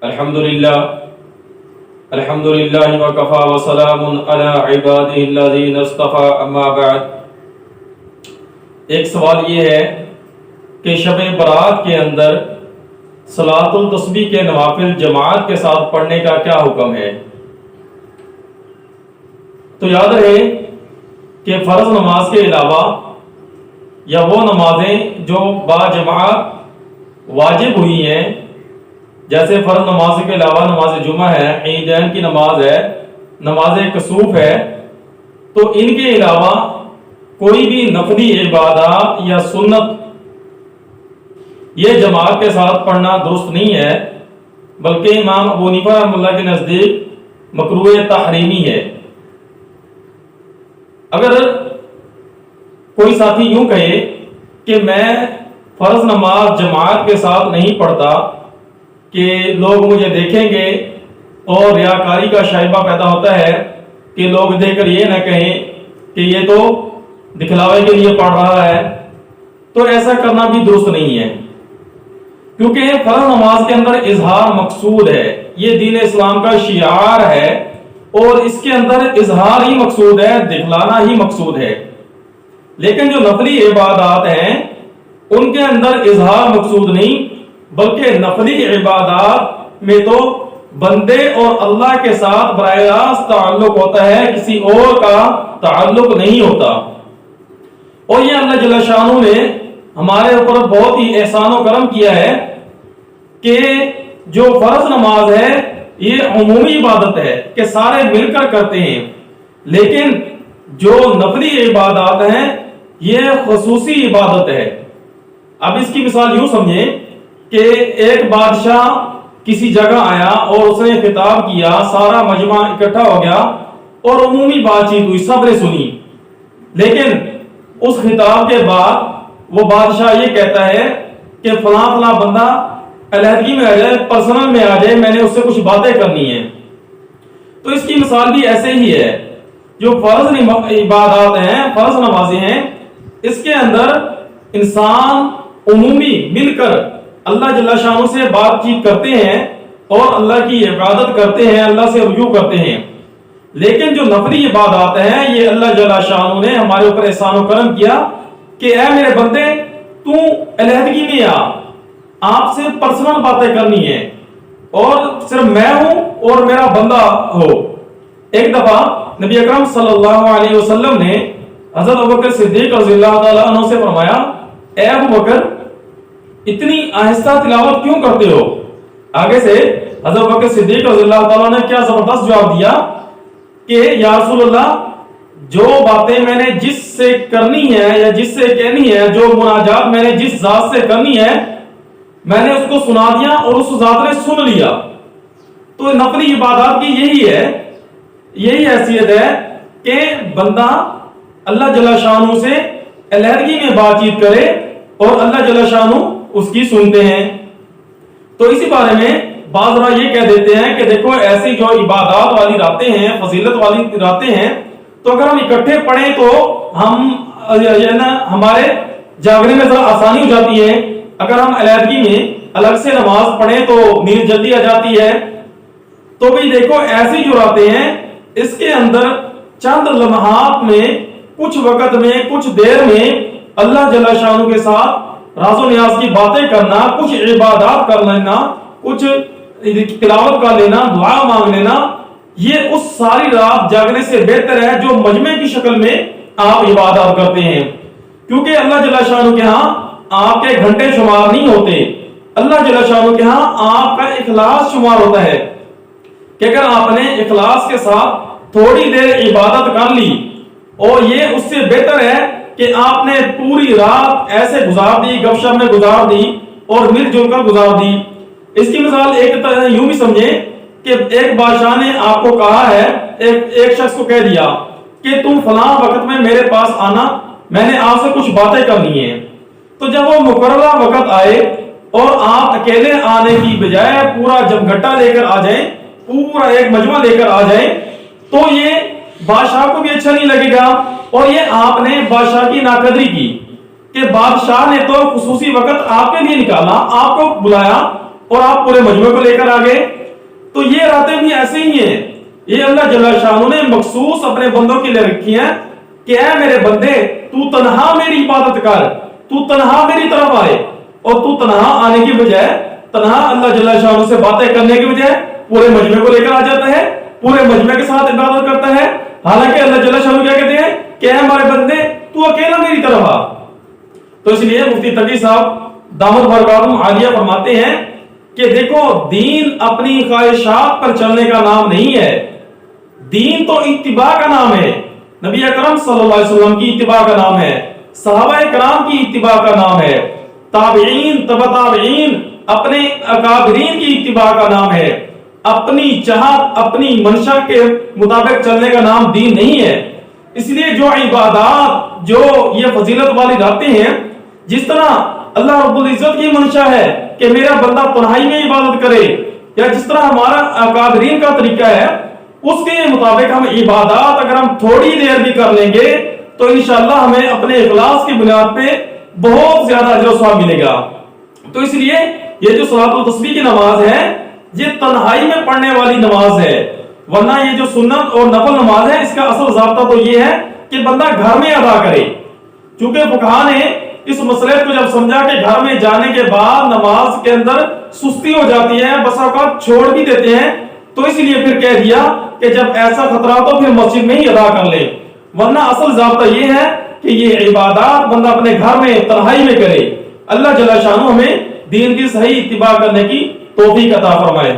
الحمدللہ وکفا وسلام علی عبادہ الذین اصطفی اما بعد۔ ایک سوال یہ ہے کہ شب برات کے اندر صلاۃ التسبیح کے نوافل جماعت کے ساتھ پڑھنے کا کیا حکم ہے؟ تو یاد رہے کہ فرض نماز کے علاوہ یا وہ نمازیں جو با جماعت واجب ہوئی ہیں، جیسے فرض نماز کے علاوہ نماز جمعہ ہے، عیدین کی نماز ہے، نماز کسوف ہے، تو ان کے علاوہ کوئی بھی نفلی عبادات یا سنت یہ جماعت کے ساتھ پڑھنا درست نہیں ہے، بلکہ امام ابو حنیفہ رحمۃ اللہ کے نزدیک مکروہ تحریمی ہے۔ اگر کوئی ساتھی یوں کہے کہ میں فرض نماز جماعت کے ساتھ نہیں پڑھتا کہ لوگ مجھے دیکھیں گے، اور ریاکاری کا شائبہ پیدا ہوتا ہے کہ لوگ دیکھ کر یہ نہ کہیں کہ یہ تو دکھلاوے کے لیے پڑھ رہا ہے، تو ایسا کرنا بھی درست نہیں ہے، کیونکہ فرض نماز کے اندر اظہار مقصود ہے، یہ دین اسلام کا شعار ہے، اور اس کے اندر اظہار ہی مقصود ہے، دکھلانا ہی مقصود ہے۔ لیکن جو نفلی عبادات ہیں ان کے اندر اظہار مقصود نہیں، بلکہ نفلی عبادات میں تو بندے اور اللہ کے ساتھ براہ راست تعلق ہوتا ہے، کسی اور کا تعلق نہیں ہوتا۔ اور یہ اللہ جل شانہ نے ہمارے اوپر بہت ہی احسان و کرم کیا ہے کہ جو فرض نماز ہے یہ عمومی عبادت ہے کہ سارے مل کر کرتے ہیں، لیکن جو نفلی عبادات ہیں یہ خصوصی عبادت ہے۔ اب اس کی مثال یوں سمجھیں کہ ایک بادشاہ کسی جگہ آیا اور اس نے خطاب کیا، سارا مجمع اکٹھا ہو گیا اور عمومی بات چیت ہوئی، سب نے سنی، لیکن اس خطاب کے بعد وہ بادشاہ یہ کہتا ہے کہ فلاں فلاں بندہ علیحدگی میں آ جائے، پرسنل میں آ جائے، میں نے اس سے کچھ باتیں کرنی ہیں۔ تو اس کی مثال بھی ایسے ہی ہے، جو فرض عبادات ہیں، فرض نمازیں ہیں، اس کے اندر انسان عمومی مل کر اللہ جل شانہ سے بات چیت کرتے ہیں اور اللہ کی عبادت کرتے ہیں، اللہ سے رجوع کرتے ہیں۔ لیکن جو نفلی عبادات ہیں یہ اللہ جل شانہ نے ہمارے اوپر احسان و کرم کیا کہ اے میرے بندے تو علیحدگی میں آپ سے پرسنل باتیں کرنی ہے، اور صرف میں ہوں اور میرا بندہ ہو۔ ایک دفعہ نبی اکرم صلی اللہ علیہ وسلم نے حضرت ابوبکر صدیق رضی اللہ تعالیٰ عنہ سے فرمایا، اے ابوبکر اتنی آہستہ تلاوت کیوں کرتے ہو؟ آگے سے حضرت ابوبکر صدیق رضی اللہ تعالیٰ نے کیا زبردست جواب دیا کہ یا رسول اللہ، جو باتیں میں نے جس سے کرنی ہے یا جس سے کہنی ہے، جو مناجات میں نے جس ذات سے کرنی ہے، میں نے اس کو سنا دیا اور اس ذات نے سن لیا۔ تو نفلی عبادات کی یہی حیثیت ہے کہ بندہ اللہ جل شانہ سے علیحدگی میں بات چیت کرے اور اللہ جل شانہ اس کی سنتے ہیں۔ تو اسی بارے میں بعض لوگ یہ کہہ دیتے ہیں کہ دیکھو ایسی جو عبادات والی راتیں ہیں، فضیلت والی راتیں ہیں، تو اگر ہم اکٹھے پڑھیں تو ہمارے جاگنے میں ذرا آسانی ہو جاتی ہے، اگر ہم علیحدگی میں الگ سے نماز پڑھیں تو نیند جلدی آ جاتی ہے۔ تو بھی دیکھو ایسی جو راتیں ہیں اس کے اندر چند لمحات میں، کچھ وقت میں، کچھ دیر میں اللہ جل شانہ کے ساتھ راز و نیاز کی باتیں کرنا، کچھ عبادات کر لینا، کچھ تلاوت کر لینا، دعا مانگ لینا، یہ اس ساری رات جاگنے سے بہتر ہے جو مجمع کی شکل میں آپ عبادات کرتے ہیں، کیونکہ اللہ جل شانہ کے ہاں آپ کے گھنٹے شمار نہیں ہوتے، اللہ جل شانہ کے ہاں آپ کا اخلاص شمار ہوتا ہے کہ اگر آپ نے اخلاص کے ساتھ تھوڑی دیر عبادت کر لی، اور یہ اس سے بہتر ہے کہ آپ نے پوری رات ایسے گزار دی، گپ شپ میں گزار دی اور مل جل کر گزار دی۔ اس کی مثال ایک یوں بھی سمجھیں کہ ایک بادشاہ نے آپ کو کہا ہے، ایک شخص کو کہہ دیا کہ تم فلاں وقت میں میرے پاس آنا، میں نے آپ سے کچھ باتیں کرنی ہیں۔ تو جب وہ مقررہ وقت آئے اور آپ اکیلے آنے کی بجائے پورا جمگھٹا لے کر آ جائیں، پورا ایک مجمع لے کر آ جائیں، تو یہ بادشاہ کو بھی اچھا نہیں لگے گا، اور یہ آپ نے بادشاہ کی ناقدری کی کہ بادشاہ نے تو خصوصی وقت آپ کے لیے نکالا، آپ کو بلایا اور آپ پورے مجموعے کو لے کر آ گئے. تو یہ راتیں بھی ایسے ہی ہیں. یہ اللہ جل شانہ نے مخصوص اپنے بندوں کے لیے رکھی ہیں کہ اے میرے بندے تو تنہا میری عبادت کر, تو تنہا میری طرف آئے. اور تو تنہا آنے کی بجائے, تنہا اللہ جل شانہ سے باتیں کرنے کی بجائے پورے مجموعے کو لے کر آ جاتا ہے, پورے مجموعے کے ساتھ عبادت کرتا ہے. حالانکہ اللہ جل شانہ کیا کہتے ہیں کہ اے ہمارے بندے تو اکیلا میری طرف آ. تو اس لیے مفتی تقی صاحب دامت برکاتہم عالیہ فرماتے ہیں کہ دیکھو دین اپنی خواہشات پر چلنے کا نام نہیں ہے, دین تو اتباع کا نام ہے. نبی اکرم صلی اللہ علیہ وسلم کی اتباع کا نام ہے, صحابہ کرام کی اتباع کا نام ہے, تابعین تبع تابعین اپنے اکابرین کی اتباع کا نام ہے. اپنی چاہت اپنی منشا کے مطابق چلنے کا نام دین نہیں ہے. اس لیے جو عبادات جو یہ فضیلت والی راتیں ہیں, جس طرح اللہ رب العزت کی منشا ہے کہ میرا بندہ تنہائی میں عبادت کرے, یا جس طرح ہمارا اکابرین کا طریقہ ہے اس کے مطابق ہم عبادات اگر ہم تھوڑی دیر بھی کر لیں گے تو انشاءاللہ ہمیں اپنے اخلاص کی بنیاد پہ بہت زیادہ اجر و ثواب ملے گا. تو اس لیے یہ جو صلاۃ التسبیح کی نماز ہے یہ تنہائی میں پڑھنے والی نماز ہے, ورنہ یہ جو سنت اور نفل نماز ہے اس کا اصل ضابطہ تو یہ ہے کہ بندہ گھر میں ادا کرے. چونکہ فقہاء نے اس مسئلے کو جب سمجھا کہ گھر میں جانے کے بعد نماز کے اندر سستی ہو جاتی ہے, بس اوقات چھوڑ بھی دیتے ہیں, تو اس لیے پھر کہہ دیا کہ جب ایسا خطرہ تو پھر مسجد میں ہی ادا کر لے. ورنہ اصل ضابطہ یہ ہے کہ یہ عبادات بندہ اپنے گھر میں تنہائی میں کرے. اللہ جل شانہ ہمیں دین کی صحیح اتباع کرنے کی توفیق عطا فرمائے.